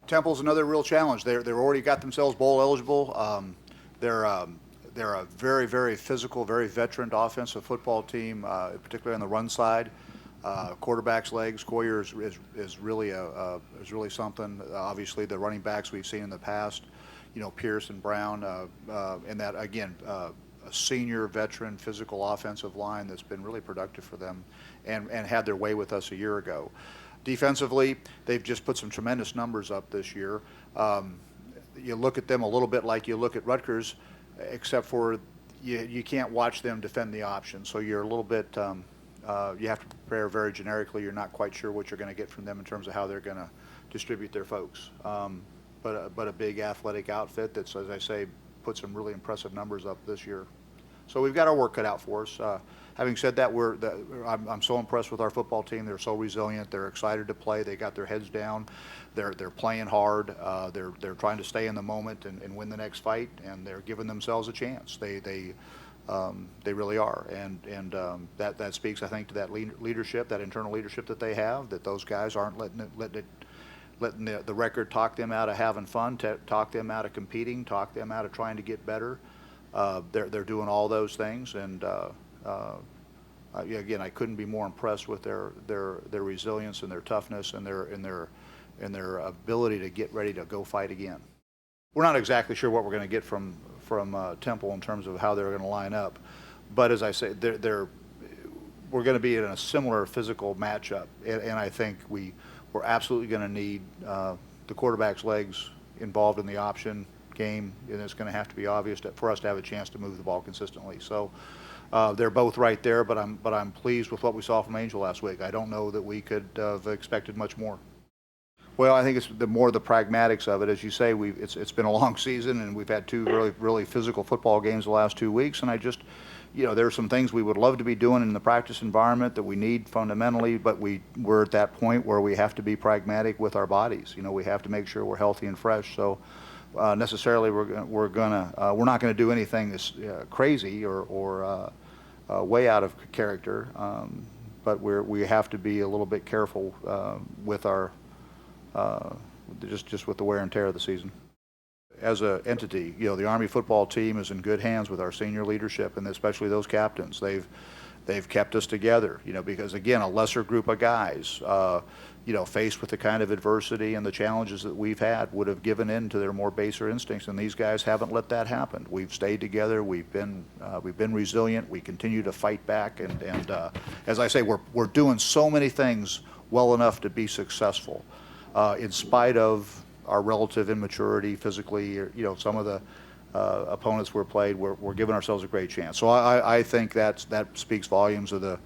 Temple's another real challenge. They've already got themselves bowl eligible. They're a very, very physical, very veteran offensive football team, particularly on the run side. Quarterback's legs. Coyer is really something. Obviously, the running backs we've seen in the past, Pierce and Brown, and that again, a senior veteran physical offensive line that's been really productive for them, and had their way with us a year ago. Defensively, they've just put some tremendous numbers up this year. You look at them a little bit like you look at Rutgers, except for you can't watch them defend the option. So you're a little bit, you have to prepare very generically. You're not quite sure what you're going to get from them in terms of how they're going to distribute their folks. But a big athletic outfit that's, as I say, put some really impressive numbers up this year. So we've got our work cut out for us. Having said that, I'm so impressed with our football team. They're so resilient. They're excited to play. They got their heads down. They're playing hard. They're trying to stay in the moment and win the next fight, and they're giving themselves a chance. They really are, and that speaks, I think, to that leadership, that internal leadership that they have. That those guys aren't letting the record talk them out of having fun, talk them out of competing, talk them out of trying to get better. They're doing all those things, and again, I couldn't be more impressed with their resilience and their toughness and their ability to get ready to go fight again. We're not exactly sure what we're going to get from Temple in terms of how they're going to line up, but as I say, we're going to be in a similar physical matchup, and I think we're absolutely going to need the quarterback's legs involved in the option game, and it's going to have to be obvious for us to have a chance to move the ball consistently. So they're both right there, but I'm pleased with what we saw from Angel last week. I don't know that we could have expected much more. Well, I think it's the pragmatics of it. As you say, it's been a long season, and we've had two really physical football games the last 2 weeks, and I just, there are some things we would love to be doing in the practice environment that we need fundamentally, but we're at that point where we have to be pragmatic with our bodies. We have to make sure we're healthy and fresh. So necessarily we're not going to do anything that's crazy or way out of character, but we have to be a little bit careful with our just with the wear and tear of the season. As an entity, the Army football team is in good hands with our senior leadership, and especially those captains. They've kept us together, because again, a lesser group of guys, faced with the kind of adversity and the challenges that we've had, would have given in to their more baser instincts, and these guys haven't let that happen. We've stayed together. We've been resilient. We continue to fight back, and as I say, we're doing so many things well enough to be successful, in spite of our relative immaturity physically. Some of the opponents we're played, we're giving ourselves a great chance. So I think that speaks volumes of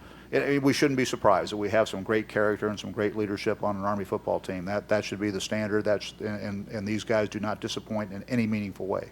we shouldn't be surprised that we have some great character and some great leadership on an Army football team. That should be the standard. And these guys do not disappoint in any meaningful way.